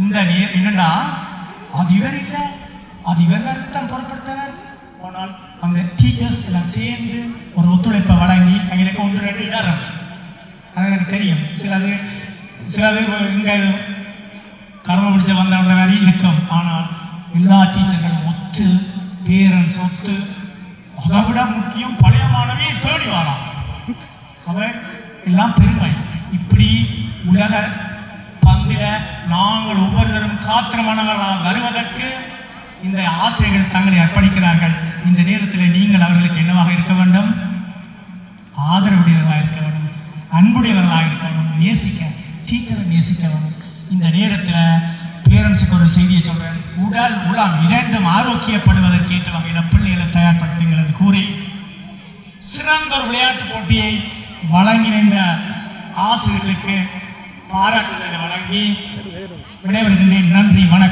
இந்த என்னன்னா அது இவர் இல்லை, அது இவர் தான் பொருட்படுத்தினார். ஆனால் அந்த டீச்சர்ஸ் எல்லாம் சேர்ந்து ஒரு ஒத்துழைப்பை வழங்கி எங்களுக்கு 1-2 இடம் அது எனக்கு தெரியும். சிலது இங்கே கர்ம பிடிச்ச வந்தவங்க மாதிரி இருக்கும். ஆனால் எல்லா டீச்சர்களும் ஒத்து பேரண்ட்ஸ் ஒத்து அதை விட முக்கியம் பழைய மாணவியை தேடி வரலாம். அவன் எல்லாம் பெருமை. இப்படி உலக பந்தில நாங்கள் ஒவ்வொருவரும் காத்திரமானவர்களாக வருவதற்கு இந்த ஆசிரியர்கள் தங்களை அர்ப்பணிக்கிறார்கள். இந்த நேரத்தில் நீங்கள் அவர்களுக்கு என்னவாக இருக்க வேண்டும்? ஆதரவுடையவர்களாக இருக்க வேண்டும், அன்புடையவர்களாக இருக்க வேண்டும், நேசிக்க டீச்சரை நேசிக்க வேண்டும். இந்த நேரத்தில் பேரண்ட்ஸுக்கு ஒரு செய்தியை சொல்கிறேன். உடல் உளம் இரண்டும் ஆரோக்கியப்படுவதற்கு ஏற்ற வகையில் பிள்ளைகளை தயார்படுத்துங்கள் என்று கூறி சிறந்த ஒரு விளையாட்டு போட்டியை வழங்கின இந்த ஆசிரியர்களுக்கு பாராட்டுதலை வழங்கி விடைபெறுகின்றேன். நன்றி, வணக்கம்.